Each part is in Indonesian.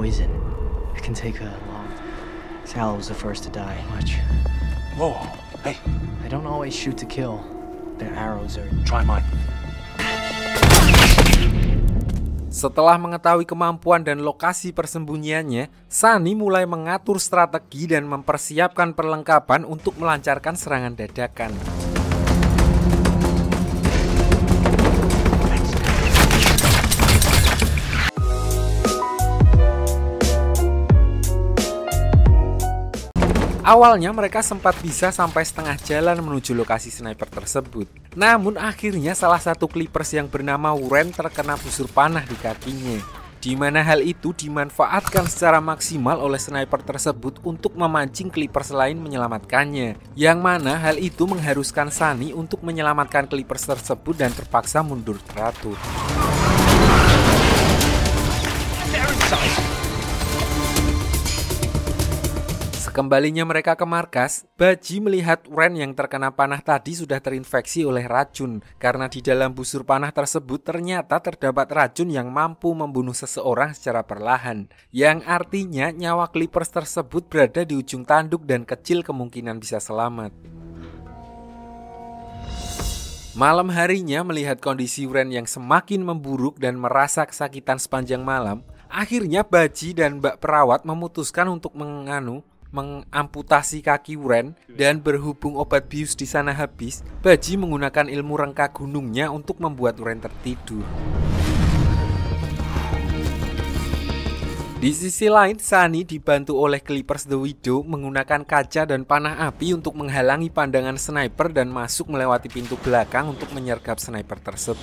poison. It can take a long. Sal was the first to die. Watch. Whoa, hey. I don't always shoot to kill. Their arrows are. Try mine. Setelah mengetahui kemampuan dan lokasi persembunyiannya, Sunny mulai mengatur strategi dan mempersiapkan perlengkapan untuk melancarkan serangan dadakan. Awalnya mereka sempat bisa sampai setengah jalan menuju lokasi sniper tersebut. Namun akhirnya salah satu Clippers yang bernama Wren terkena busur panah di kakinya, di mana hal itu dimanfaatkan secara maksimal oleh sniper tersebut untuk memancing Clippers lain menyelamatkannya. Yang mana hal itu mengharuskan Sunny untuk menyelamatkan Clippers tersebut dan terpaksa mundur teratur. Sekembalinya mereka ke markas, Baji melihat Wren yang terkena panah tadi sudah terinfeksi oleh racun, karena di dalam busur panah tersebut ternyata terdapat racun yang mampu membunuh seseorang secara perlahan, yang artinya nyawa Clippers tersebut berada di ujung tanduk dan kecil kemungkinan bisa selamat. Malam harinya melihat kondisi Wren yang semakin memburuk dan merasa kesakitan sepanjang malam, akhirnya Baji dan Mbak Perawat memutuskan untuk mengamputasi kaki Wren, dan berhubung obat bius di sana habis, Baji menggunakan ilmu rengka gunungnya untuk membuat Wren tertidur. Di sisi lain, Sunny dibantu oleh Clippers The Widow menggunakan kaca dan panah api untuk menghalangi pandangan sniper dan masuk melewati pintu belakang untuk menyergap sniper tersebut.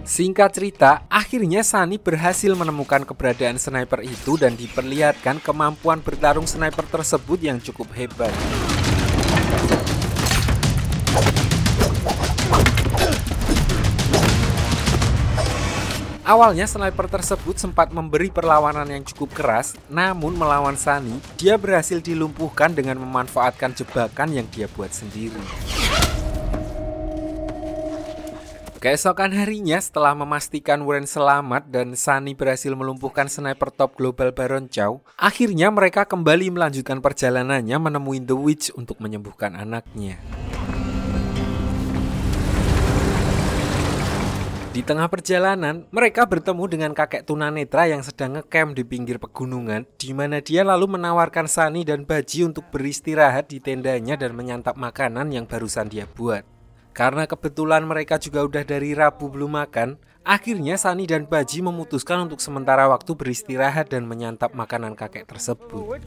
Singkat cerita, akhirnya Sunny berhasil menemukan keberadaan sniper itu dan diperlihatkan kemampuan bertarung sniper tersebut yang cukup hebat. Awalnya sniper tersebut sempat memberi perlawanan yang cukup keras, namun melawan Sunny, dia berhasil dilumpuhkan dengan memanfaatkan jebakan yang dia buat sendiri. Keesokan harinya, setelah memastikan Wren selamat dan Sunny berhasil melumpuhkan sniper top global Baron Chow, akhirnya mereka kembali melanjutkan perjalanannya menemui The Witch untuk menyembuhkan anaknya. Di tengah perjalanan, mereka bertemu dengan kakek tunanetra yang sedang ngecamp di pinggir pegunungan, di mana dia lalu menawarkan Sunny dan Baji untuk beristirahat di tendanya dan menyantap makanan yang barusan dia buat. Karena kebetulan mereka juga udah dari Rabu belum makan, akhirnya Sunny dan Baji memutuskan untuk sementara waktu beristirahat dan menyantap makanan kakek tersebut.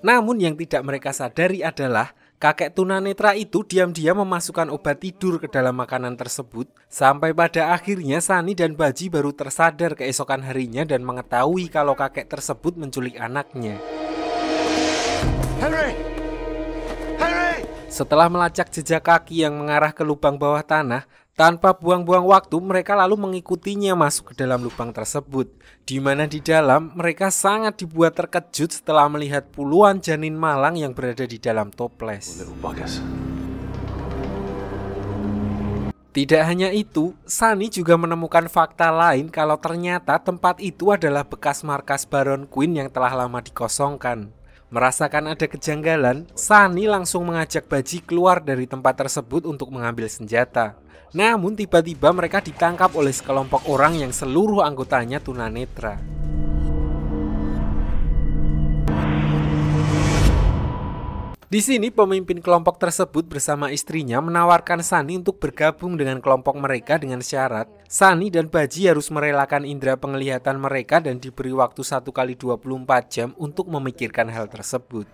Namun yang tidak mereka sadari adalah kakek tunanetra itu diam-diam memasukkan obat tidur ke dalam makanan tersebut, sampai pada akhirnya Sunny dan Baji baru tersadar keesokan harinya dan mengetahui kalau kakek tersebut menculik anaknya. Henry! Setelah melacak jejak kaki yang mengarah ke lubang bawah tanah, tanpa buang-buang waktu mereka lalu mengikutinya masuk ke dalam lubang tersebut, di mana di dalam mereka sangat dibuat terkejut setelah melihat puluhan janin malang yang berada di dalam toples. Tidak hanya itu, Sunny juga menemukan fakta lain kalau ternyata tempat itu adalah bekas markas Baron Quinn yang telah lama dikosongkan. Merasakan ada kejanggalan, Sunny langsung mengajak Baji keluar dari tempat tersebut untuk mengambil senjata. Namun tiba-tiba mereka ditangkap oleh sekelompok orang yang seluruh anggotanya tunanetra. Di sini pemimpin kelompok tersebut bersama istrinya menawarkan Sunny untuk bergabung dengan kelompok mereka dengan syarat Sunny dan Baji harus merelakan indera penglihatan mereka dan diberi waktu 1 kali 24 jam untuk memikirkan hal tersebut.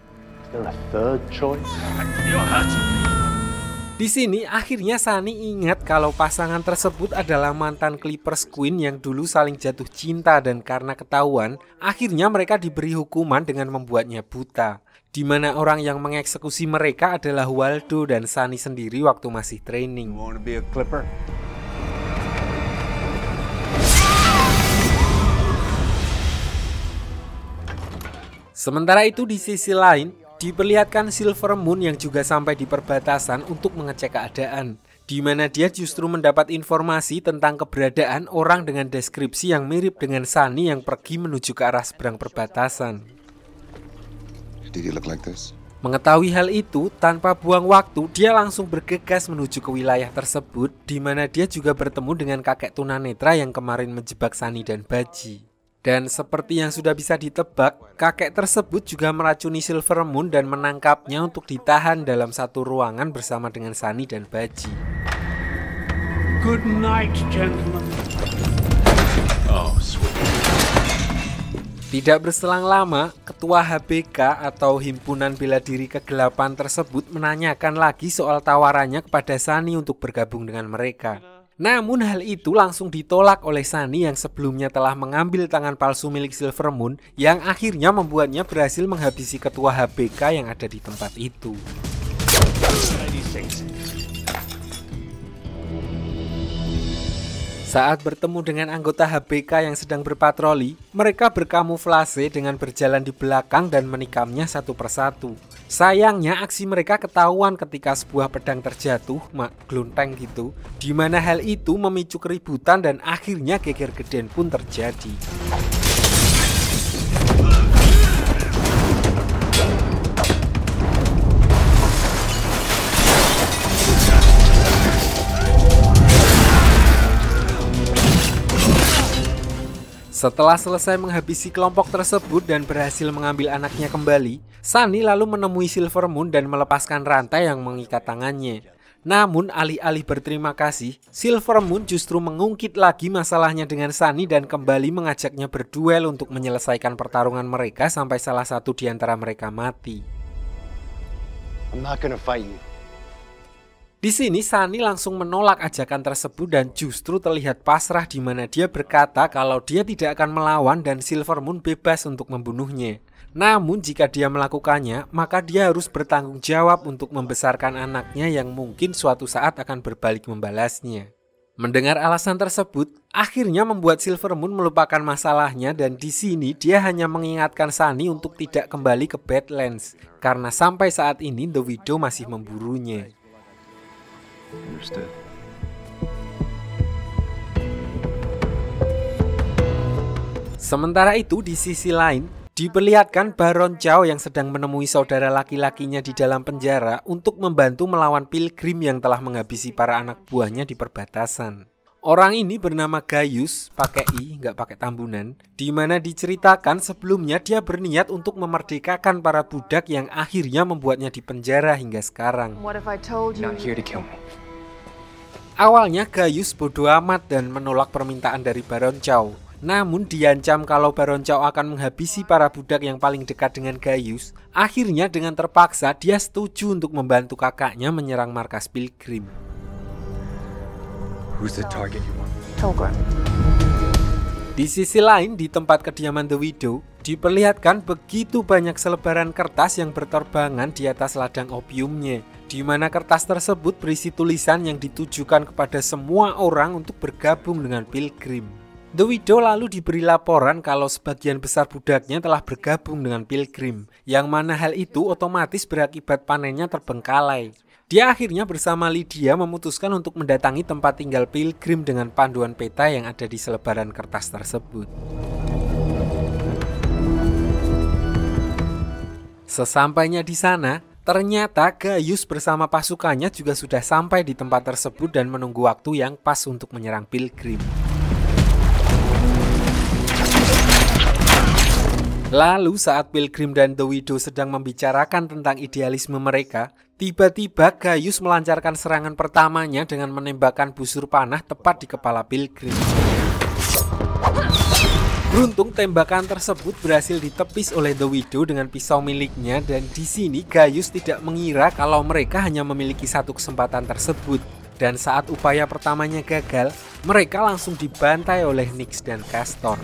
Di sini akhirnya Sunny ingat kalau pasangan tersebut adalah mantan Clippers Queen yang dulu saling jatuh cinta, dan karena ketahuan, akhirnya mereka diberi hukuman dengan membuatnya buta. Di mana orang yang mengeksekusi mereka adalah Waldo dan Sunny sendiri waktu masih training. Sementara itu di sisi lain, diperlihatkan Silver Moon yang juga sampai di perbatasan untuk mengecek keadaan, di mana dia justru mendapat informasi tentang keberadaan orang dengan deskripsi yang mirip dengan Sunny yang pergi menuju ke arah seberang perbatasan. Did he look like this? Mengetahui hal itu, tanpa buang waktu, dia langsung bergegas menuju ke wilayah tersebut, di mana dia juga bertemu dengan kakek tunanetra yang kemarin menjebak Sunny dan Baji. Dan seperti yang sudah bisa ditebak, kakek tersebut juga meracuni Silver Moon dan menangkapnya untuk ditahan dalam satu ruangan bersama dengan Sunny dan Baji. Good night, gentlemen. Oh, sweet. Tidak berselang lama, ketua HBK atau Himpunan Bela Diri Kegelapan tersebut menanyakan lagi soal tawarannya kepada Sunny untuk bergabung dengan mereka. Namun hal itu langsung ditolak oleh Sunny yang sebelumnya telah mengambil tangan palsu milik Silver Moon yang akhirnya membuatnya berhasil menghabisi ketua HBK yang ada di tempat itu. Saat bertemu dengan anggota HBK yang sedang berpatroli, mereka berkamuflase dengan berjalan di belakang dan menikamnya satu persatu. Sayangnya aksi mereka ketahuan ketika sebuah pedang terjatuh, glunteng gitu, di mana hal itu memicu keributan dan akhirnya geger geden pun terjadi. Setelah selesai menghabisi kelompok tersebut dan berhasil mengambil anaknya kembali, Sunny lalu menemui Silver Moon dan melepaskan rantai yang mengikat tangannya. Namun alih-alih berterima kasih, Silver Moon justru mengungkit lagi masalahnya dengan Sunny dan kembali mengajaknya berduel untuk menyelesaikan pertarungan mereka sampai salah satu di antara mereka mati. I'm not gonna fight you. Di sini Sunny langsung menolak ajakan tersebut dan justru terlihat pasrah di mana dia berkata kalau dia tidak akan melawan dan Silver Moon bebas untuk membunuhnya. Namun jika dia melakukannya, maka dia harus bertanggung jawab untuk membesarkan anaknya yang mungkin suatu saat akan berbalik membalasnya. Mendengar alasan tersebut, akhirnya membuat Silver Moon melupakan masalahnya dan di sini dia hanya mengingatkan Sunny untuk tidak kembali ke Badlands karena sampai saat ini The Widow masih memburunya. Understood. Sementara itu di sisi lain, diperlihatkan Baron Chow yang sedang menemui saudara laki-lakinya di dalam penjara untuk membantu melawan pilgrim yang telah menghabisi para anak buahnya di perbatasan. Orang ini bernama Gaius, pakai I, nggak pakai tambunan, di mana diceritakan sebelumnya dia berniat untuk memerdekakan para budak yang akhirnya membuatnya di penjara hingga sekarang. What if I told you? Not here to kill me. Awalnya Gaius bodoh amat dan menolak permintaan dari Baron Chow. Namun diancam kalau Baron Chow akan menghabisi para budak yang paling dekat dengan Gaius. Akhirnya dengan terpaksa dia setuju untuk membantu kakaknya menyerang markas pilgrim. Who's the target you want? Pilgrim. Di sisi lain, di tempat kediaman The Widow, diperlihatkan begitu banyak selebaran kertas yang berterbangan di atas ladang opiumnya, di mana kertas tersebut berisi tulisan yang ditujukan kepada semua orang untuk bergabung dengan pilgrim. The Widow lalu diberi laporan kalau sebagian besar budaknya telah bergabung dengan pilgrim, yang mana hal itu otomatis berakibat panennya terbengkalai. Dia akhirnya bersama Lydia memutuskan untuk mendatangi tempat tinggal pilgrim dengan panduan peta yang ada di selebaran kertas tersebut. Sesampainya di sana, ternyata Gaius bersama pasukannya juga sudah sampai di tempat tersebut dan menunggu waktu yang pas untuk menyerang pilgrim. Lalu saat pilgrim dan The Widow sedang membicarakan tentang idealisme mereka, tiba-tiba Gaius melancarkan serangan pertamanya dengan menembakkan busur panah tepat di kepala pilgrim. Beruntung tembakan tersebut berhasil ditepis oleh The Widow dengan pisau miliknya dan di sini Gaius tidak mengira kalau mereka hanya memiliki satu kesempatan tersebut. Dan saat upaya pertamanya gagal, mereka langsung dibantai oleh Nyx dan Castor.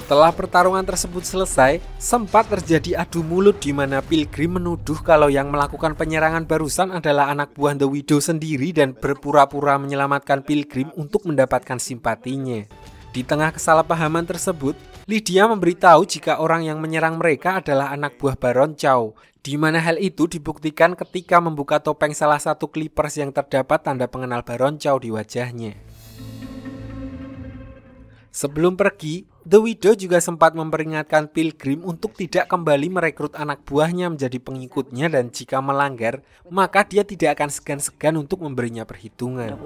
Setelah pertarungan tersebut selesai, sempat terjadi adu mulut di mana Pilgrim menuduh kalau yang melakukan penyerangan barusan adalah anak buah The Widow sendiri dan berpura-pura menyelamatkan Pilgrim untuk mendapatkan simpatinya. Di tengah kesalahpahaman tersebut, Lydia memberitahu jika orang yang menyerang mereka adalah anak buah Baron Chow, di mana hal itu dibuktikan ketika membuka topeng salah satu Clippers yang terdapat tanda pengenal Baron Chow di wajahnya. Sebelum pergi, The Widow juga sempat memperingatkan Pilgrim untuk tidak kembali merekrut anak buahnya menjadi pengikutnya dan jika melanggar, maka dia tidak akan segan-segan untuk memberinya perhitungan.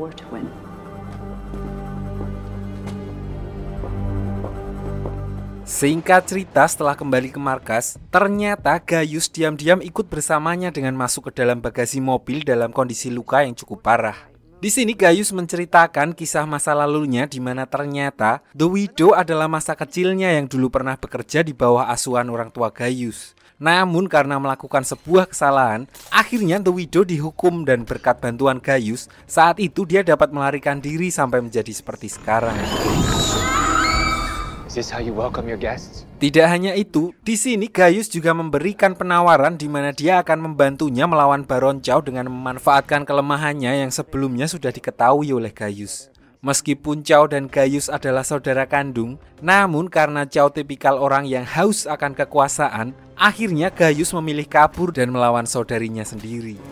Singkat cerita, setelah kembali ke markas, ternyata Gaius diam-diam ikut bersamanya dengan masuk ke dalam bagasi mobil dalam kondisi luka yang cukup parah. Di sini Gaius menceritakan kisah masa lalunya di mana ternyata The Widow adalah masa kecilnya yang dulu pernah bekerja di bawah asuhan orang tua Gaius. Namun karena melakukan sebuah kesalahan, akhirnya The Widow dihukum dan berkat bantuan Gaius, saat itu dia dapat melarikan diri sampai menjadi seperti sekarang. Is this how you welcome your guests? Tidak hanya itu, di sini Gaius juga memberikan penawaran di mana dia akan membantunya melawan Baron Chow dengan memanfaatkan kelemahannya yang sebelumnya sudah diketahui oleh Gaius. Meskipun Chow dan Gaius adalah saudara kandung, namun karena Chow tipikal orang yang haus akan kekuasaan, akhirnya Gaius memilih kabur dan melawan saudarinya sendiri.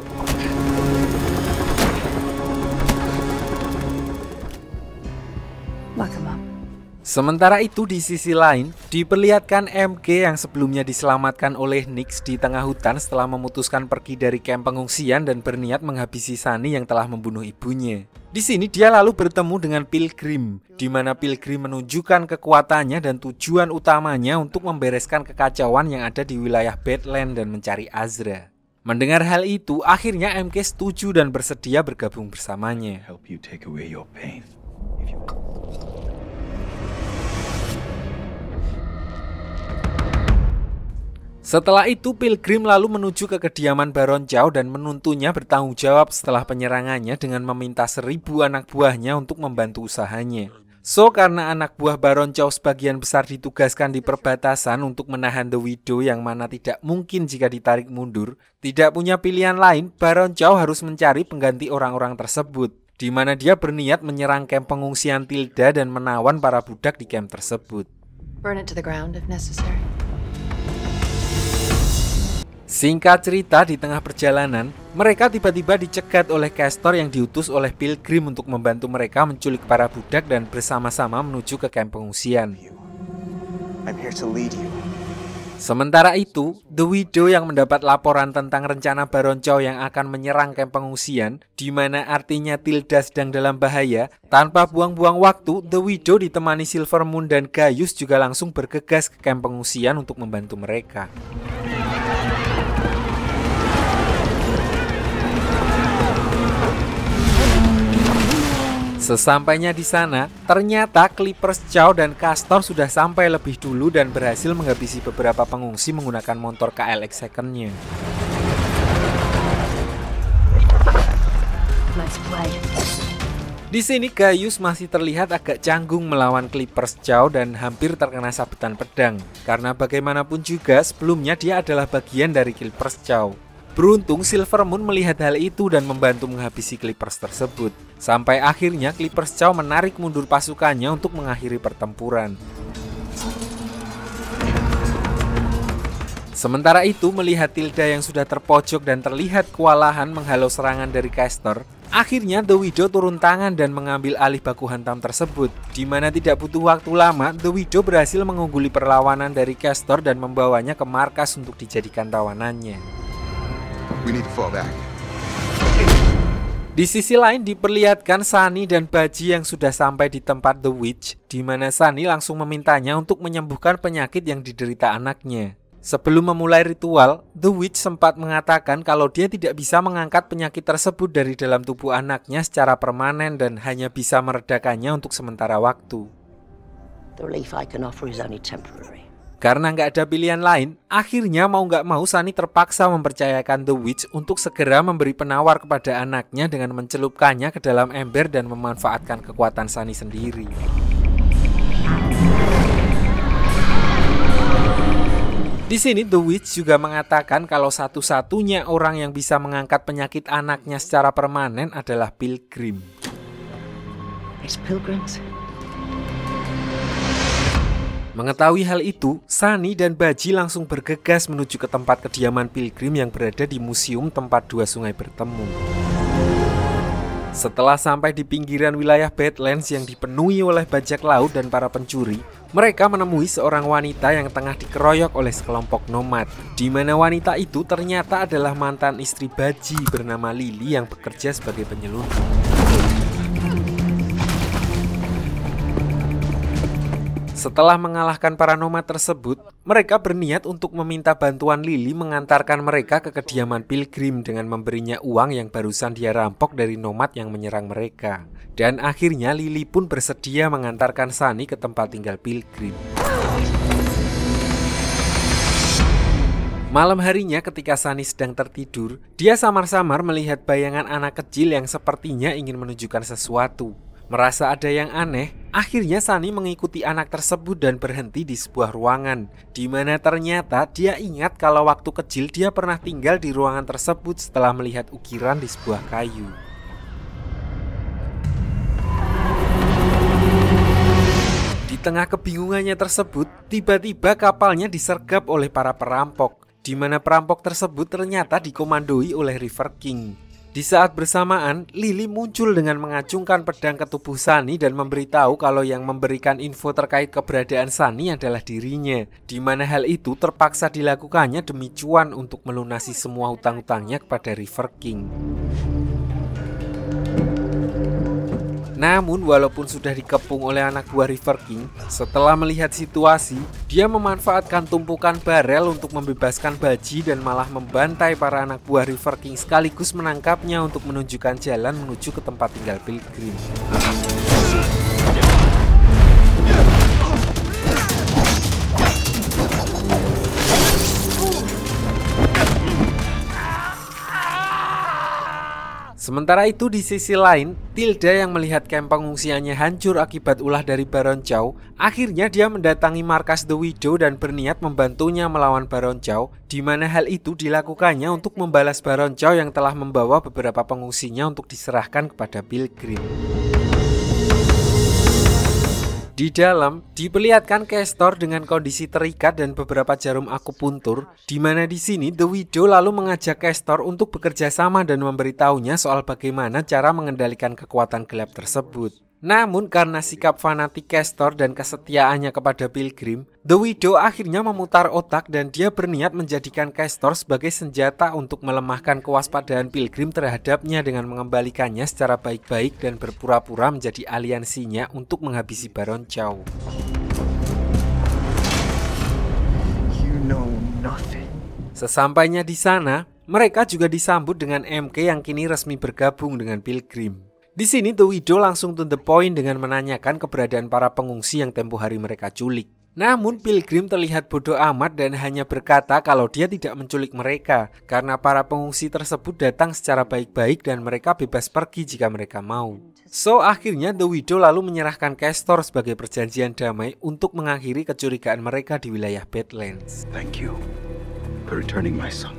Sementara itu di sisi lain, diperlihatkan MK yang sebelumnya diselamatkan oleh Nyx di tengah hutan setelah memutuskan pergi dari kamp pengungsian dan berniat menghabisi Sunny yang telah membunuh ibunya. Di sini dia lalu bertemu dengan Pilgrim, di mana Pilgrim menunjukkan kekuatannya dan tujuan utamanya untuk membereskan kekacauan yang ada di wilayah Badland dan mencari Azra. Mendengar hal itu, akhirnya MK setuju dan bersedia bergabung bersamanya. Help you take away your pain. Setelah itu, Pilgrim lalu menuju ke kediaman Baron Chow dan menuntunnya bertanggung jawab setelah penyerangannya dengan meminta 1000 anak buahnya untuk membantu usahanya. So, karena anak buah Baron Chow sebagian besar ditugaskan di perbatasan untuk menahan The Widow yang mana tidak mungkin jika ditarik mundur, tidak punya pilihan lain, Baron Chow harus mencari pengganti orang-orang tersebut, di mana dia berniat menyerang kamp pengungsian Tilda dan menawan para budak di kamp tersebut. Burn it to the ground if necessary. Singkat cerita, di tengah perjalanan, mereka tiba-tiba dicegat oleh Castor yang diutus oleh Pilgrim untuk membantu mereka menculik para budak dan bersama-sama menuju ke kamp pengungsian. I'm here to lead you. Sementara itu, The Widow yang mendapat laporan tentang rencana Baron Chow yang akan menyerang kamp pengungsian, di mana artinya Tilda sedang dalam bahaya, tanpa buang-buang waktu, The Widow ditemani Silvermoon dan Gaius juga langsung bergegas ke kamp pengungsian untuk membantu mereka. Sesampainya di sana, ternyata Clippers Chow dan Castor sudah sampai lebih dulu dan berhasil menghabisi beberapa pengungsi menggunakan motor KLX second-nya. Di sini Gaius masih terlihat agak canggung melawan Clippers Chow dan hampir terkena sabetan pedang, karena bagaimanapun juga sebelumnya dia adalah bagian dari Clippers Chow. Beruntung Silvermoon melihat hal itu dan membantu menghabisi Clippers tersebut. Sampai akhirnya Clippers Chow menarik mundur pasukannya untuk mengakhiri pertempuran. Sementara itu, melihat Tilda yang sudah terpojok dan terlihat kewalahan menghalau serangan dari Castor, akhirnya The Widow turun tangan dan mengambil alih baku hantam tersebut. Di mana tidak butuh waktu lama, The Widow berhasil mengungguli perlawanan dari Castor dan membawanya ke markas untuk dijadikan tawanannya. We need to fall back. Di sisi lain diperlihatkan Sunny dan Baji yang sudah sampai di tempat The Witch, di mana Sunny langsung memintanya untuk menyembuhkan penyakit yang diderita anaknya. Sebelum memulai ritual, The Witch sempat mengatakan kalau dia tidak bisa mengangkat penyakit tersebut dari dalam tubuh anaknya secara permanen dan hanya bisa meredakannya untuk sementara waktu. The relief I can offer is only temporary. Karena nggak ada pilihan lain, akhirnya mau nggak mau Sunny terpaksa mempercayakan The Witch untuk segera memberi penawar kepada anaknya dengan mencelupkannya ke dalam ember dan memanfaatkan kekuatan Sunny sendiri. Di sini The Witch juga mengatakan kalau satu-satunya orang yang bisa mengangkat penyakit anaknya secara permanen adalah Pilgrim. It's pilgrims. Mengetahui hal itu, Sunny dan Baji langsung bergegas menuju ke tempat kediaman Pilgrim yang berada di museum tempat dua sungai bertemu. Setelah sampai di pinggiran wilayah Badlands yang dipenuhi oleh bajak laut dan para pencuri, mereka menemui seorang wanita yang tengah dikeroyok oleh sekelompok nomad, di mana wanita itu ternyata adalah mantan istri Baji bernama Lily yang bekerja sebagai penyelundup. Setelah mengalahkan para nomad tersebut, mereka berniat untuk meminta bantuan Lily mengantarkan mereka ke kediaman Pilgrim dengan memberinya uang yang barusan dia rampok dari nomad yang menyerang mereka. Dan akhirnya Lily pun bersedia mengantarkan Sunny ke tempat tinggal Pilgrim. Malam harinya ketika Sunny sedang tertidur, dia samar-samar melihat bayangan anak kecil yang sepertinya ingin menunjukkan sesuatu. Merasa ada yang aneh, akhirnya Sunny mengikuti anak tersebut dan berhenti di sebuah ruangan, di mana ternyata dia ingat kalau waktu kecil dia pernah tinggal di ruangan tersebut setelah melihat ukiran di sebuah kayu. Di tengah kebingungannya tersebut, tiba-tiba kapalnya disergap oleh para perampok, di mana perampok tersebut ternyata dikomandoi oleh River King. Di saat bersamaan, Lily muncul dengan mengacungkan pedang ke tubuh Sunny dan memberitahu kalau yang memberikan info terkait keberadaan Sunny adalah dirinya, di mana hal itu terpaksa dilakukannya demi cuan untuk melunasi semua hutang-hutangnya kepada River King. Namun walaupun sudah dikepung oleh anak buah River King, setelah melihat situasi, dia memanfaatkan tumpukan barel untuk membebaskan Baji dan malah membantai para anak buah River King sekaligus menangkapnya untuk menunjukkan jalan menuju ke tempat tinggal Pilgrim. Sementara itu di sisi lain, Tilda yang melihat kamp pengungsiannya hancur akibat ulah dari Baron Chow, akhirnya dia mendatangi markas The Widow dan berniat membantunya melawan Baron Chow, di mana hal itu dilakukannya untuk membalas Baron Chow yang telah membawa beberapa pengungsinya untuk diserahkan kepada Pilgrim. Di dalam, diperlihatkan Castor dengan kondisi terikat dan beberapa jarum akupuntur, di mana di sini The Widow lalu mengajak Castor untuk bekerja sama dan memberitahunya soal bagaimana cara mengendalikan kekuatan gelap tersebut. Namun karena sikap fanatik Castor dan kesetiaannya kepada Pilgrim, The Widow akhirnya memutar otak dan dia berniat menjadikan Castor sebagai senjata untuk melemahkan kewaspadaan Pilgrim terhadapnya dengan mengembalikannya secara baik-baik dan berpura-pura menjadi aliansinya untuk menghabisi Baron Chow. You know nothing. Sesampainya di sana, mereka juga disambut dengan MK yang kini resmi bergabung dengan Pilgrim. Di sini The Widow langsung to the point dengan menanyakan keberadaan para pengungsi yang tempo hari mereka culik. Namun Pilgrim terlihat bodoh amat dan hanya berkata kalau dia tidak menculik mereka karena para pengungsi tersebut datang secara baik-baik dan mereka bebas pergi jika mereka mau. So akhirnya The Widow lalu menyerahkan Castor sebagai perjanjian damai untuk mengakhiri kecurigaan mereka di wilayah Badlands. Thank you for returning my son.